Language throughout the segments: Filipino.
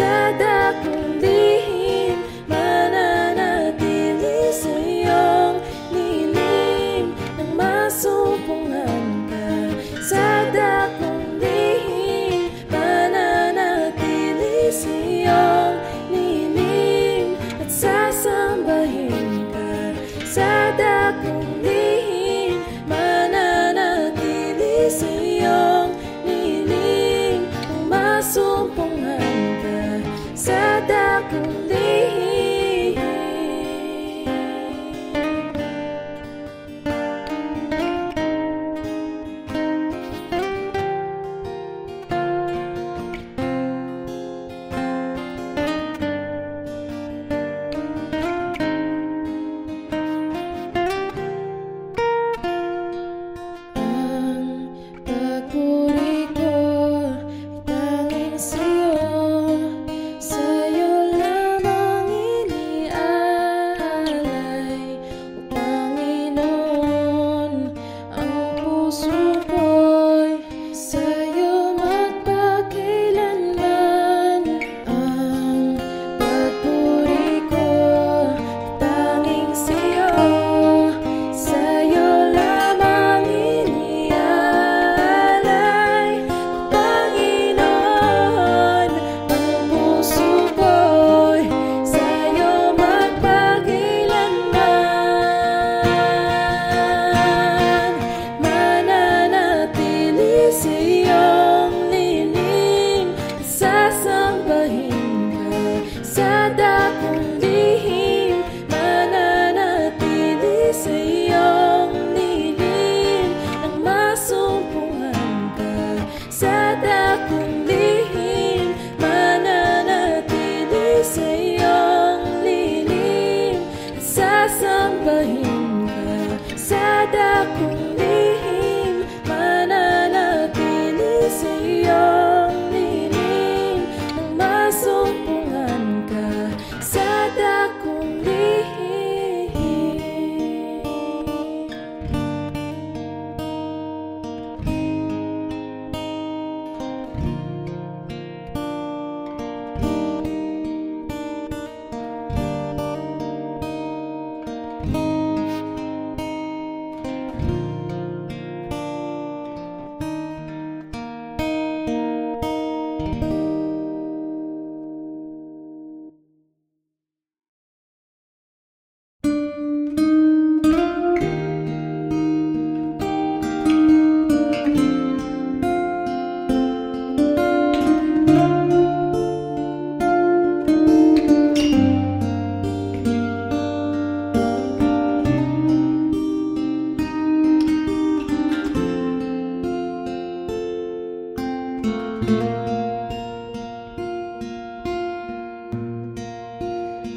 sa dakong lihim, mananatili sa iyong nilim nang masumpungan ka. Sa dakong lihim, mananatili sa iyong nilim at sasambahin ka. Sa dakong lihim, mananatili sa iyong nilim nang masumpungan ka. Sa dakong lihim. Ang pagpuri ko ay tanging sa'yo, sa'yo lamang iniaalay. O Panginoon, ang puso ko'y sa'yo magpakailanman. Ang pagpuri ko ay tanging sa'yo, sa'yo lamang iniaalay. Panginoon, ang puso ko'y sa'yo magpakailanman. Mananatili sa iyong nilim, sasambahin ka. Sa dakong lihim, mananatili sa iyong nilim nang masumpungan ka. Sa dakong lihim, mananatili sa iyong lilim at sasambahin ka. Sa dakong lihim, mananatili sa iyong lilim nang masumpungan ka. Sa dakong lihim.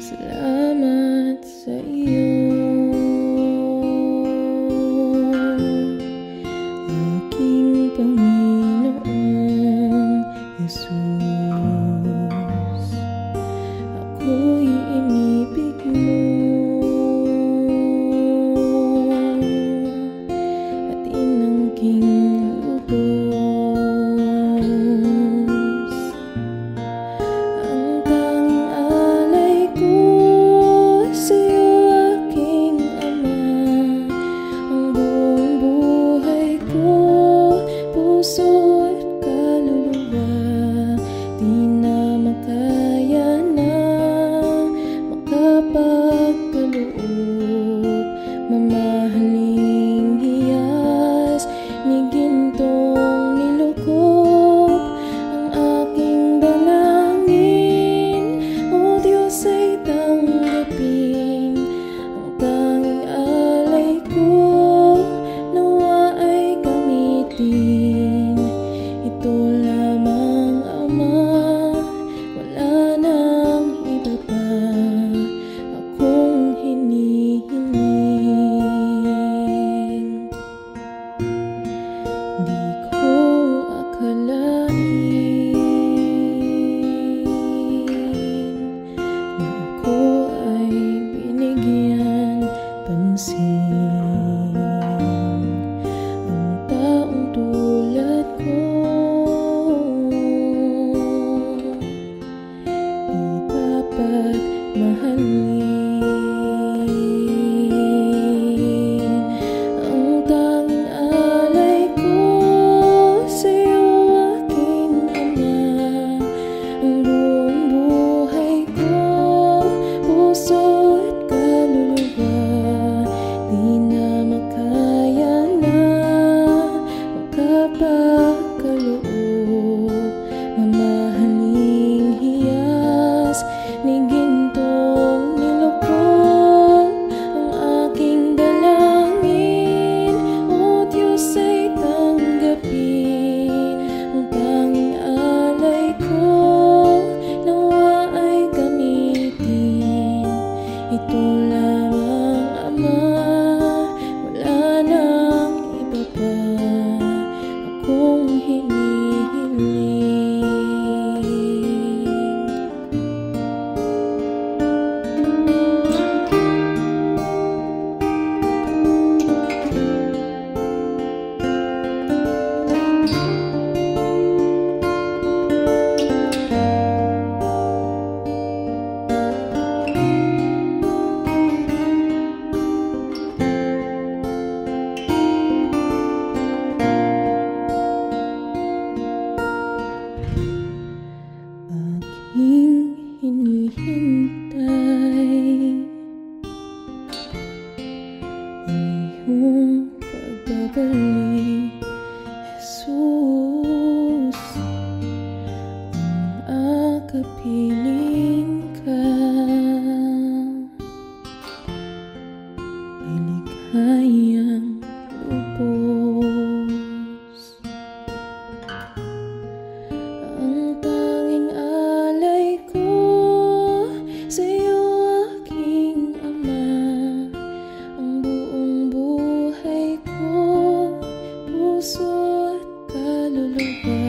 Salamat sa iyo, aking Panginoong Jesus. Ako'y inibig mo at inangking lubos. Ang tanging alay ko sa'yo, aking Ama. Ang buong buhay ko, puso at kaluluwa, di na makayanan. dapat mahalin. Ang tanging alay ko sa'yo, aking ama. Ang buong buhay ko, puso at kaluluwa, di na makaya na makapagkaloob. Mamahaling hiyas ni gintong nilukod, ang aking dalangin, o Diyos ay tanggapin. Ang tanging alay ko, nawa ay gamitin. Ito lamang, Ama, wala nang iba pa akong hinihiling. Aking hinihintay ang iyong pagbabalik, Jesus. Ang akapiling ka ay ligayang lubos. Ang tanging alay ko sa'yo, aking Ama. Ang buong buhay ko, puso at kaluluwa,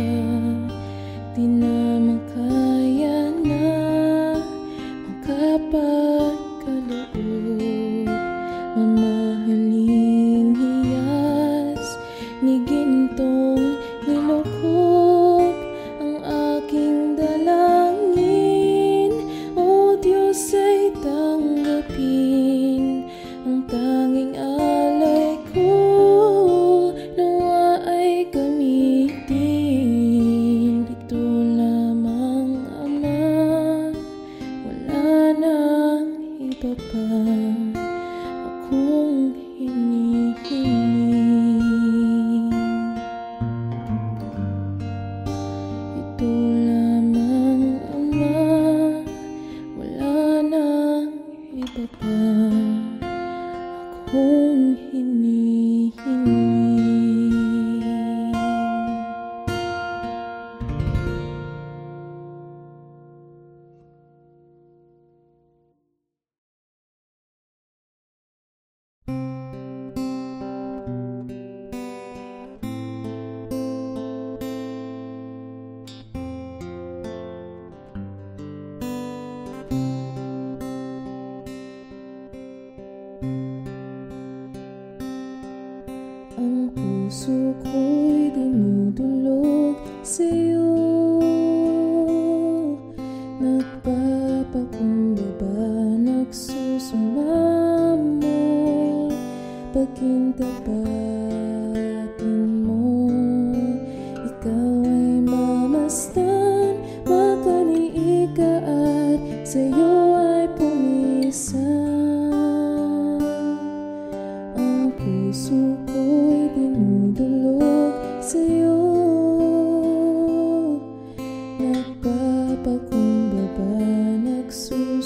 di na makaya na makapagkaloob. Mamahaling hiyas ni gintong nilukod, ang aking dalangin, o Diyos ay tanggapin. Ang tanging alay ko, nawa ay gamitin. Ito lamang, Ama, wala nang iba pa akong hinihiling. Ito lamang, Ama, wala nang iba pa akong hinihiling. Ang puso ko'y dinudulog sa'yo, nagpapakumbaba, nagsusumamo, pagkintapatin mo. Ikaw ay mamasdan, makaniig ka at sa'yo ay pumisan. Ang puso ko'y dinudulog sa'yo, nagpapakumbaba, nagsusumamo,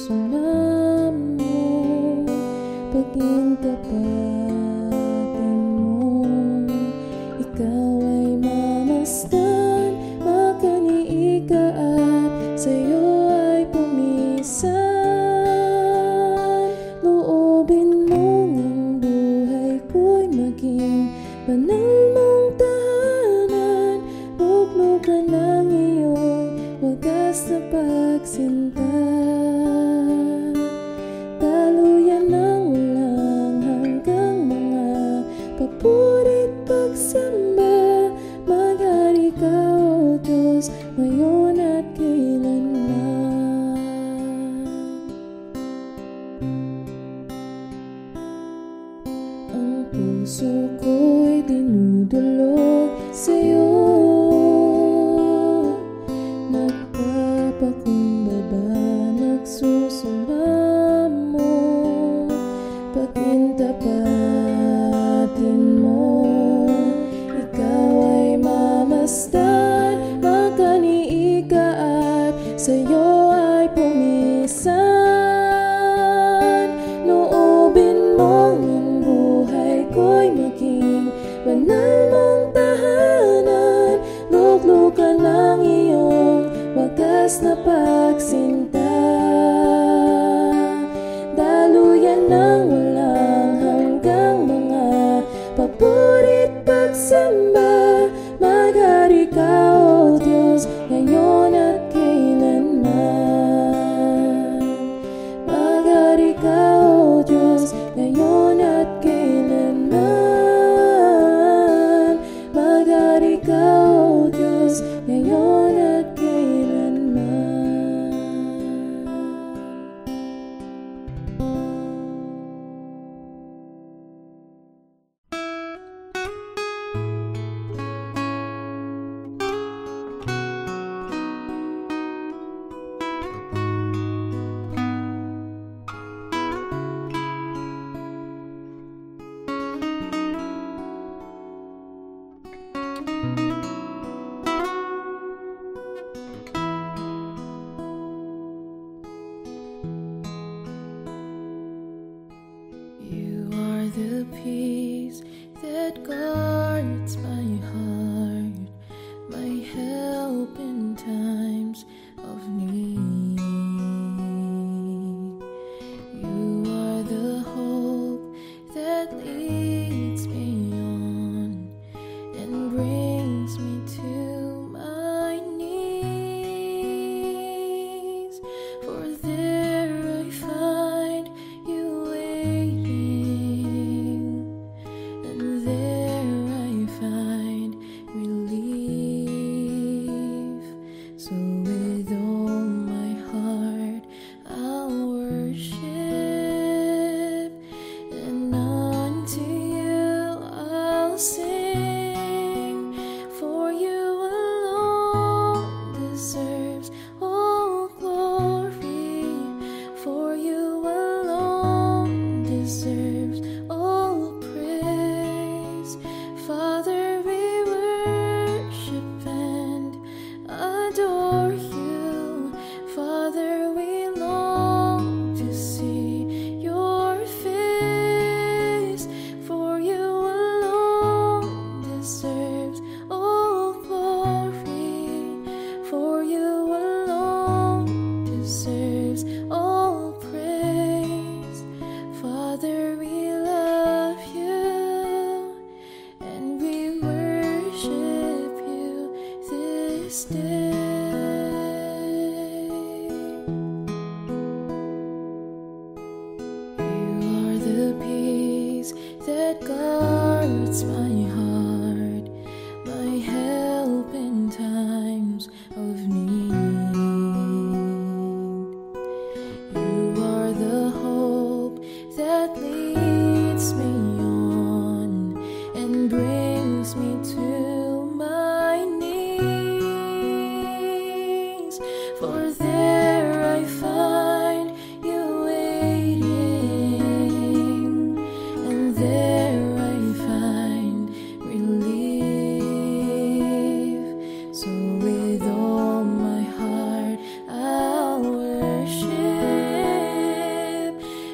for there I find you waiting, and there I find relief. So with all my heart I'll worship, and unto you I'll sing, for you alone deserves all glory, for you alone deserves all praise. Father, we worship and adore you. Father, we long to see your face, for you alone deserves all glory, for you alone deserves all praise. Father, we love you and we worship you this day. You are the peace that guards my heart, my help in times of need. You are the hope that leads me on and brings me to my knees, for there I find you waiting, and there I find relief. So with all my heart I'll worship,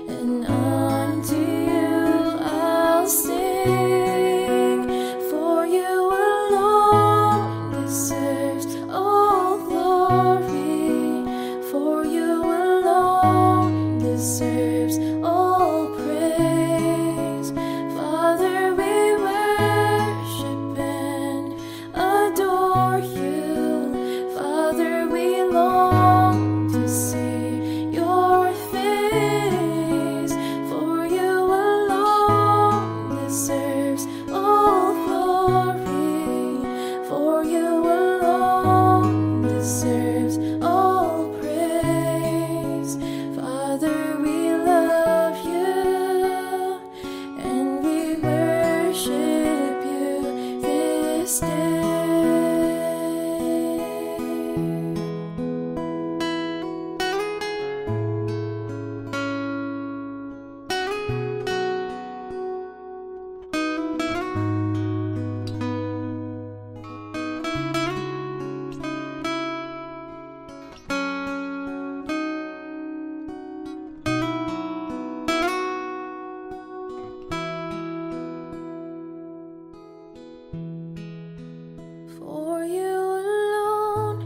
and unto you I'll sing, for you alone deserves all glory, for you alone deserves all praise. Father, we worship and adore you. Father, we long to see your face, for you alone deserves all glory, for you alone deserves all praise. Father, we love you and we worship you this day. For you alone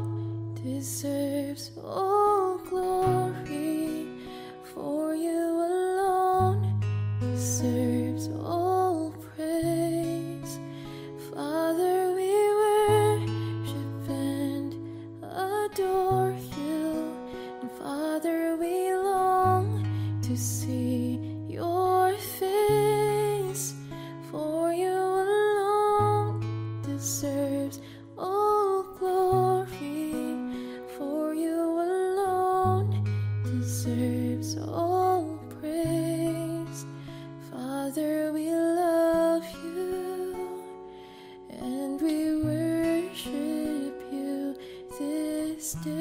deserves all glory, for you alone deserves all praise. Father, we worship and adore you, and Father, we long to see your face, for you alone deserves all glory, for you alone deserves all praise. Father, we love you and we worship you this day.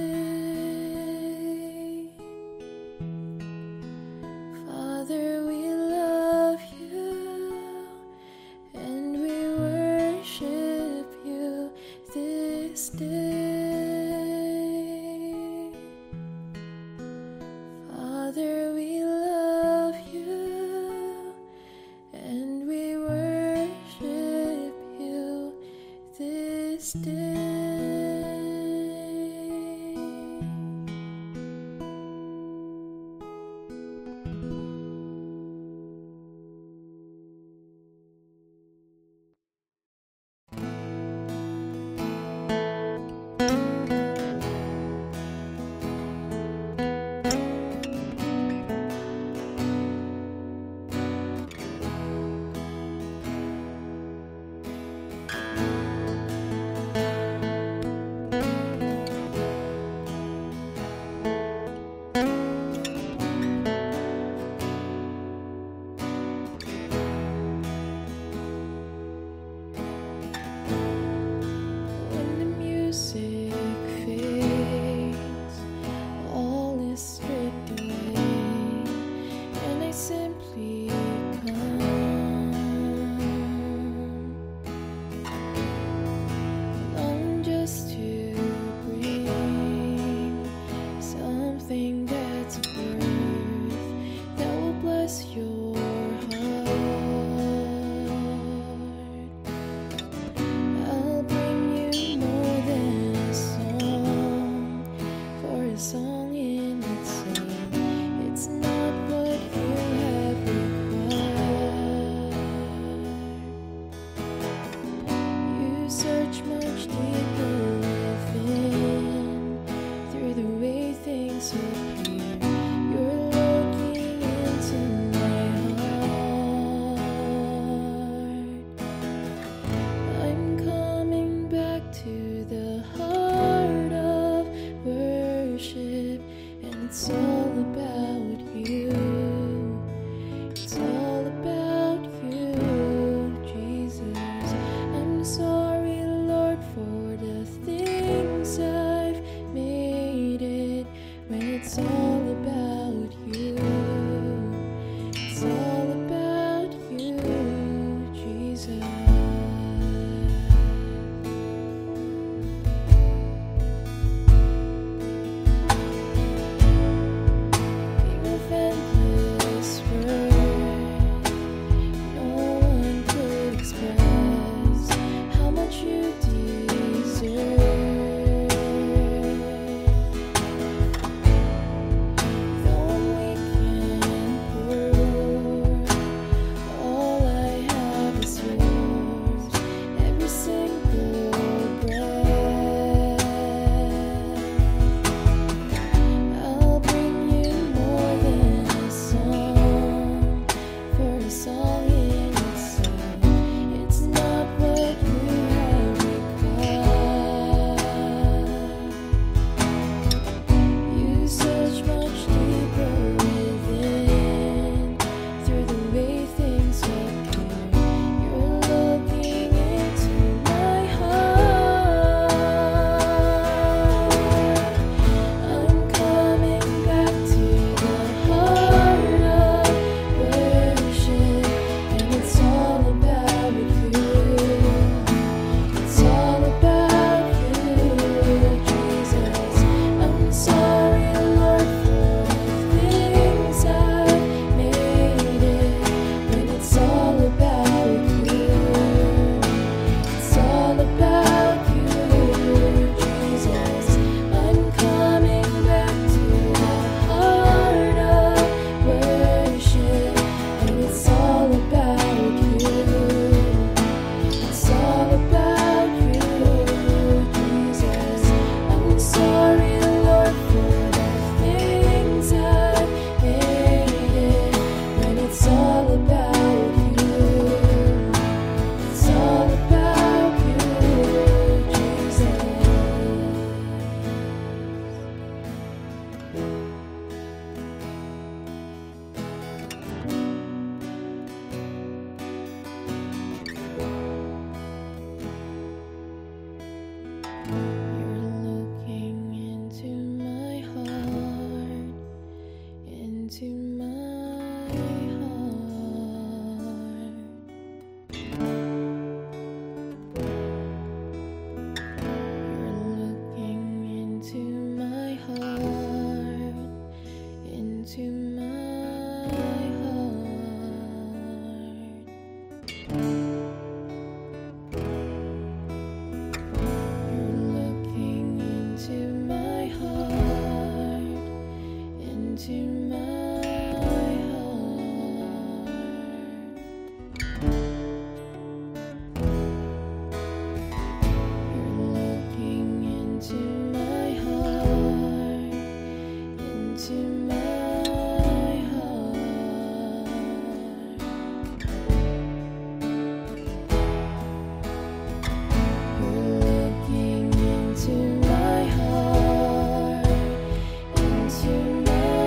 When the music fades, all is stripped away, and I simply come, long just to bring something that's worth, that will bless your heart. I'll bring you more than a song, for a song in itself, it's not what you have required. You search much deeper within, through the way things appear. You're looking into my heart. I'm coming back to the heart of worship, and it's all about you. It's all about you, Jesus. I'm sorry, Lord, for the things I've made it, when it's all about you. It's all about you, Jesus. King of endless worth, no one could express how much you deserve. Though I'm weak and poor, all I have is yours, every single breath. I'll bring you more than a song, for a song in itself, it's not what you have required. You search much deeper within, through the way things appear. You're looking into my heart. I'm coming back to the heart of worship, and it's all about you. It's all about you, Jesus. I'm sorry, Lord, for the things I've made it, when it's all about you. It's all about you, Jesus. I'm coming back to the heart of worship, and it's all about you. It's all about you, Jesus. I'm sorry, Lord, for the things I've made it, when it's all about you. It's all about you, Jesus. You're looking into my heart, into my heart. You're looking into my heart, into my heart. You're looking into my heart, into my into my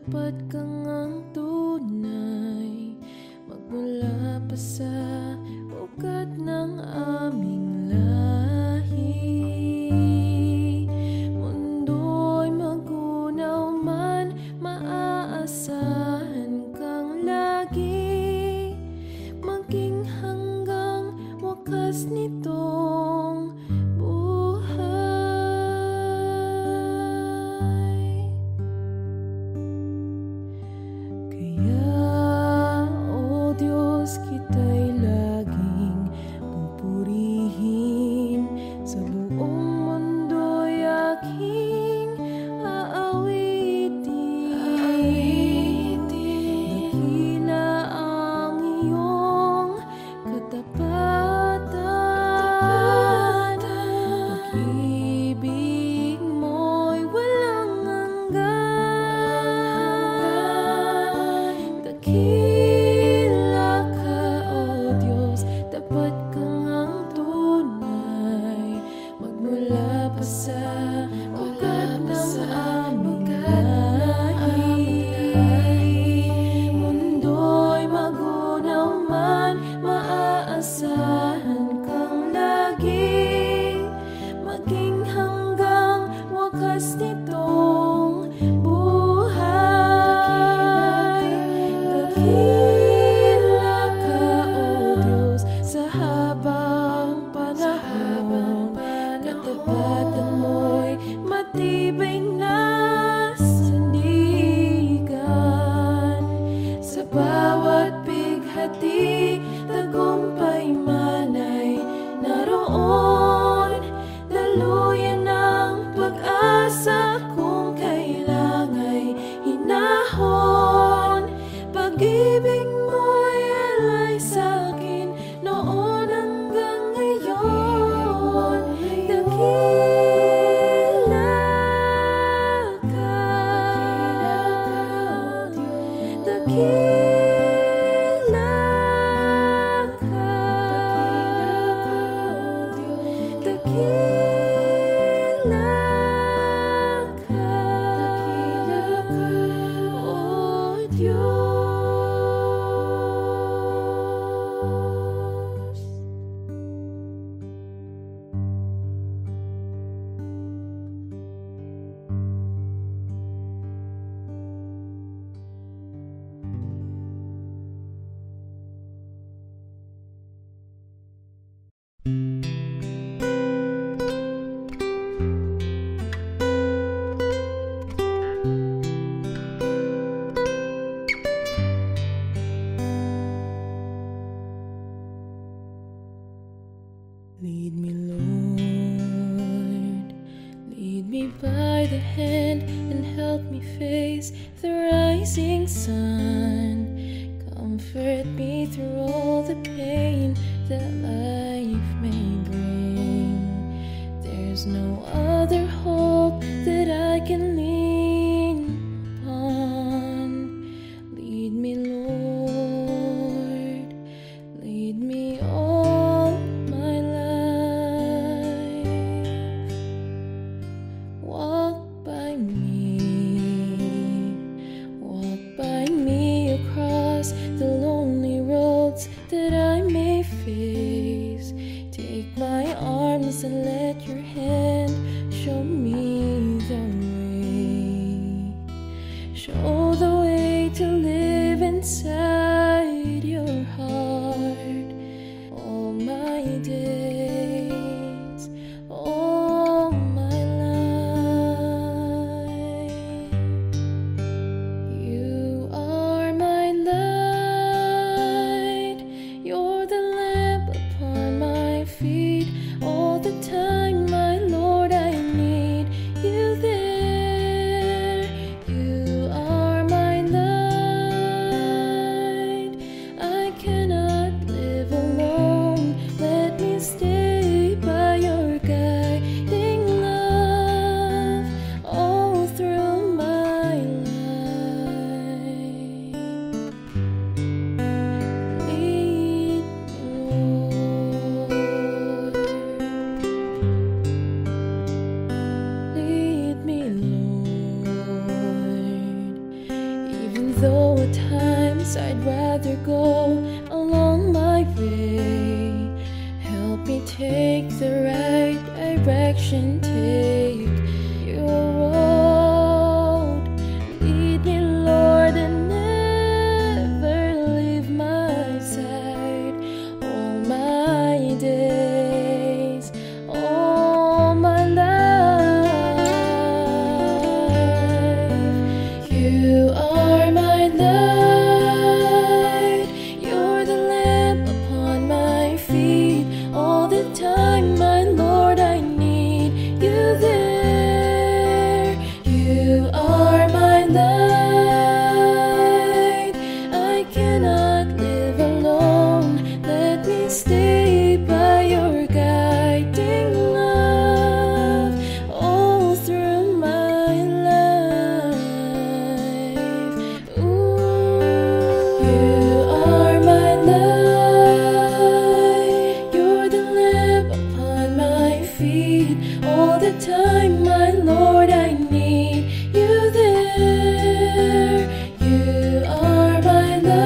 tapat kang ang tunay, magmula pa sa ugat ng aming lahi. Mundo'y magunaw man, maaasahan kang lagi, maging hanggang wakas nitong buhay. Kaya, O Diyos, kita'y laging pupurihin, sa buong mundo'y aking aawitin. Dakila ang iyong katapatan, pag-ibig mo'y walang hanggan. Dakila ka, O Diyos, tapat kang ang tunay, magmula pa sa ugat ng aming lahi. Mundo'y magunaw man, maaasahan kang lagi, maging hanggang wakas nitong buhay. Dakila ka, O Diyos, sa habang panahon, katapatan mo'y matibay na sandigan. Sa bawat bighati, tagumpay man ay naroon, daluyan ng pag-asa kung kailangan hinahon. Pag-ibig mo'y alay sa'kin noon hanggang ngayon. Dakila ka, dakila ka, dakila ka, O Diyos. Lead me, Lord, lead me by the hand and help me face the rising sun. Comfort me through all the pain that life may bring. There's no other hope that I can lean upon. Lead me, Lord, lead me all my life. Walk by me across the lonely roads that I may face. Take my arms and let your hand show me the way. Show the way to live inside your heart all my days, all my life. know at times I'd rather go along my way. Help me take the right direction, take your road. Lead me, Lord, and never leave my side. All my days, all my life, you are my light. You're the lamp upon my feet. All the time, my Lord, I need you there. You are my light. I cannot live alone. Let me stay by your guiding love all through my life. Ooh, you are my light. You're the lamp upon my feet. All the time, my Lord, I need you there. You are my light.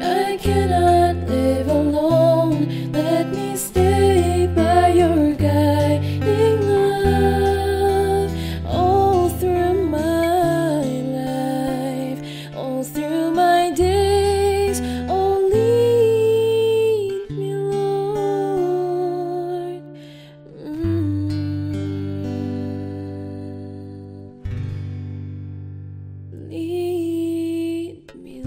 I cannot live alone. Let me stay by your guiding love all through my life, all through my days. Oh, lead me, Lord. Lead me,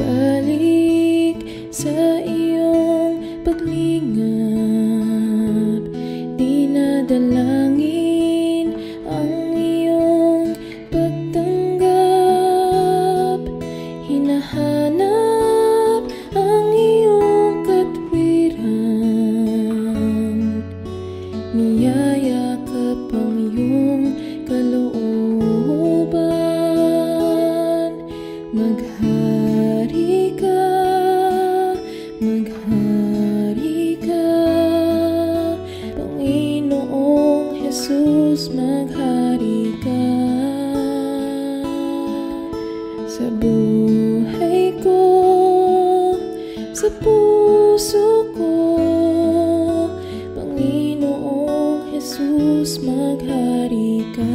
nanunumbalik sa iyong paglingap. Dinadalangin ang iyong pagtanggap. Hinahanap ang iyong katwiran. Niyayakap ang iyong kalooban. Maghari ka, Panginoong Jesus, maghari ka. Sa buhay ko, sa puso ko, Panginoong Jesus, maghari ka.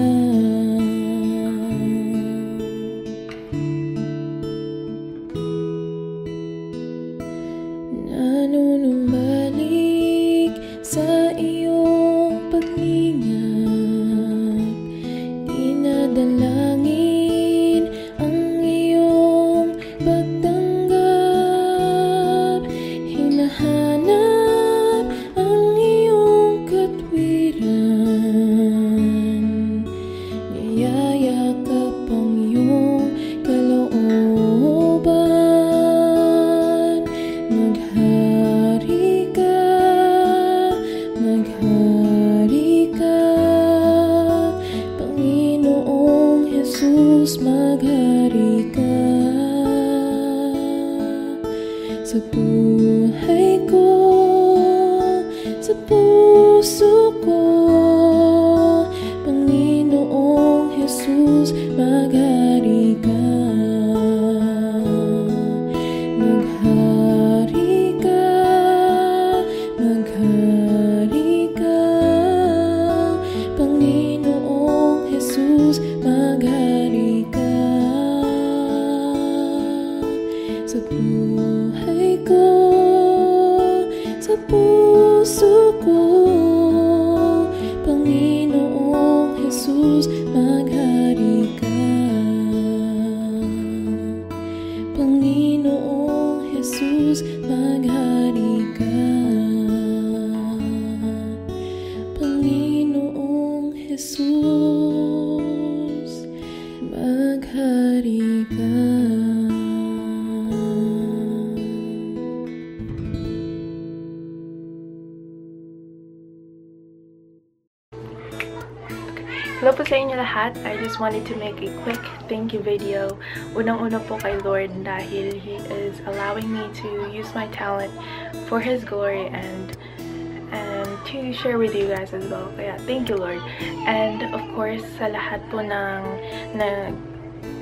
Nanunumbalik sa iyong paglingap. Dinadalangin ang iyong pagtanggap. Hinahanap ang iyong katwiran. Niyayakap ang iyong kalooban. Maghari ka, Panginoong Jesus, maghari ka. Sa buhay ko, sa puso ko, Panginoong Jesus, maghari ka. Maghari ka, Panginoong Jesus, maghari ka. Sa buhay ko, sa puso ko, Panginoong Jesus, maghari ka. Panginoong Jesus, maghari ka. Hello po sa inyo lahat. I just wanted to make a quick thank you video. Unang-una po kay Lord dahil He is allowing me to use my talent for His glory and to share with you guys as well. Kaya thank you, Lord. And of course, sa lahat po ng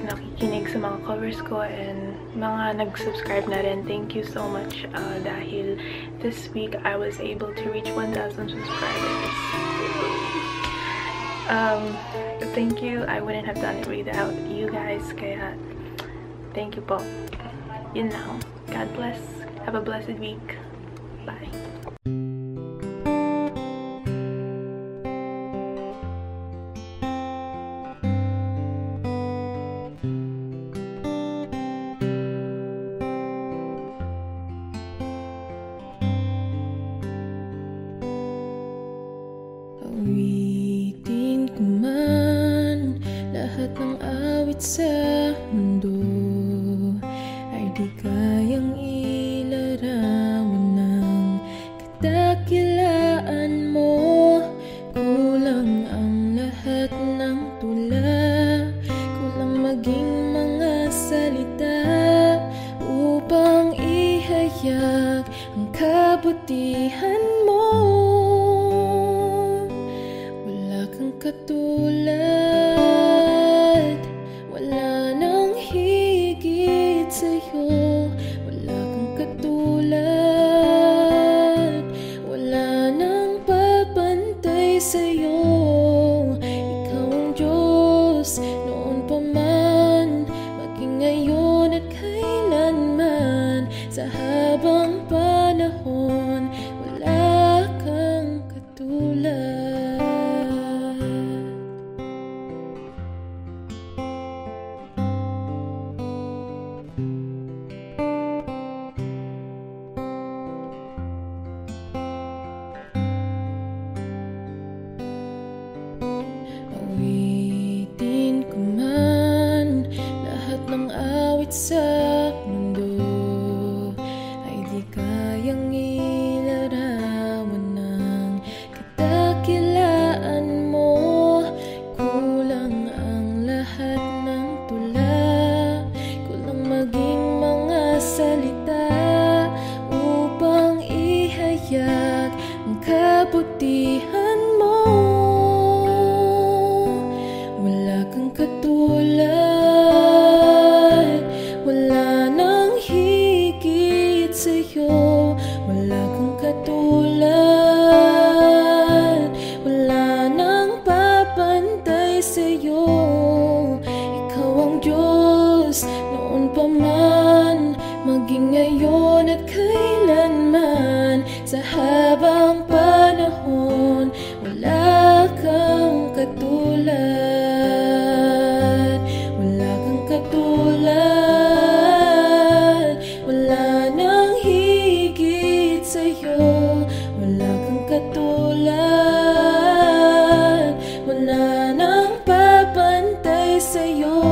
nakikinig sa mga covers ko and mga nag-subscribe na rin, thank you so much dahil this week I was able to reach 1,000 subscribers. Thank you. I wouldn't have done it without you guys. Kaya, thank you po. Yun lang. God bless. Have a blessed week. Bye. Awitin ko man lahat ng awit sa mundo ay di kayang ilarawan ng kadakilaan mo. Kulang ang lahat ng tula, kulang maging mga salita upang ihayag ang kabutihan mo. Katulad, wala nang higit sa'yo. Wala kang katulad, wala nang papantay sa'yo. Ikaw ang Diyos noon pa man, maging ngayon at kailanman. Sa habang panahon, wala kang katulad. Awitin ko man lahat ng awit sa mundo ay di kayang ilarawan ng kadakilaan mo. Kulang ang lahat ng tula, kulang maging mga salita upang ihayag ang kabutihan mo. Wala kang katulad, wala nang higit sa'yo. Wala kang katulad, wala nang papantay sa'yo. Ikaw ang Diyos noon pa man, maging ngayon at kailanman. Sa habang panahon, wala kang katulad. Wala kang katulad, wala nang higit sa'yo. Wala kang katulad, wala nang papantay sa'yo.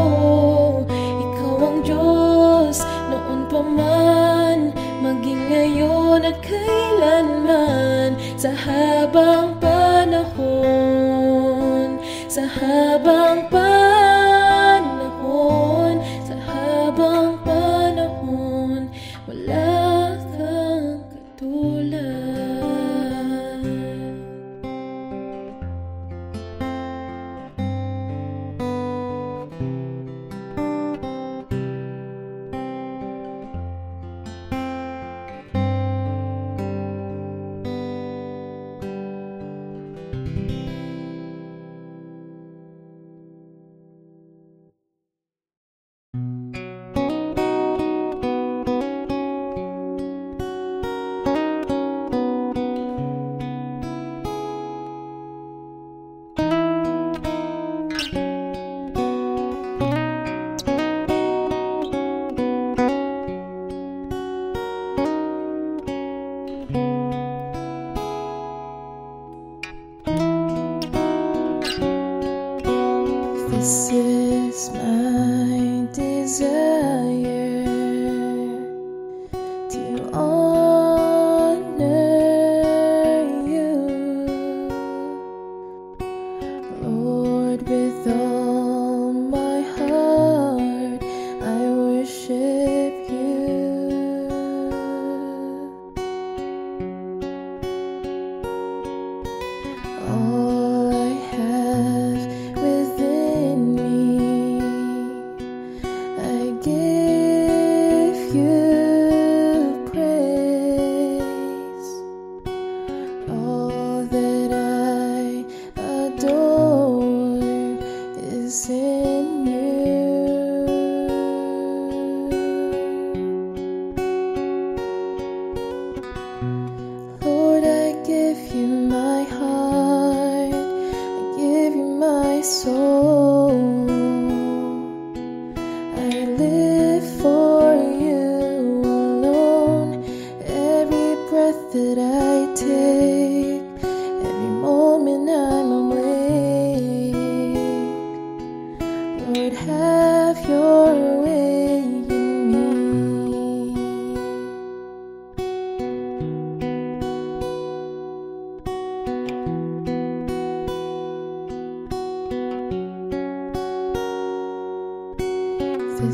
Ikaw ang Diyos noon pa man, maging ngayon at kailanman. Sa habang panahon, sa habang panahon, sa habang panahon, wala kang katulad.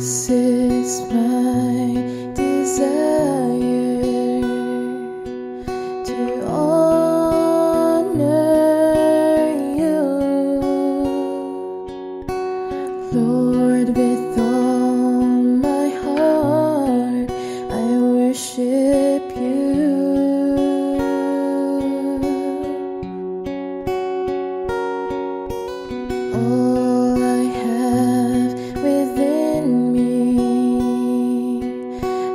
This is my desire to honor you, Lord, with all my heart I worship you. All I have within me,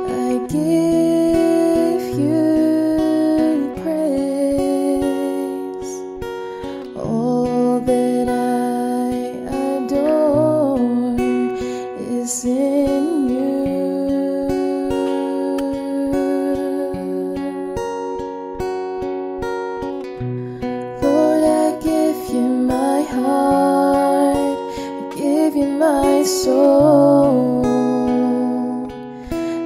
I give you praise. All that I adore is in you. Lord, I give you my heart, I give you my soul.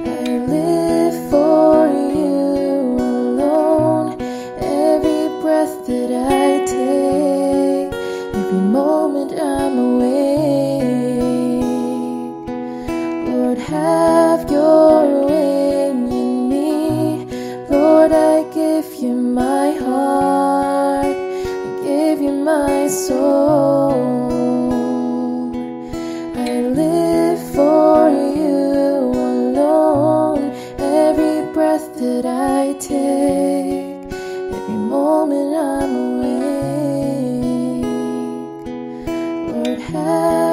I live for you alone. Every breath that I take, every moment I'm awake. Lord, have your way in me. Lord, I give you my heart, I give you my soul. I live for you alone. Every breath that I take, every moment I'm awake. Lord, have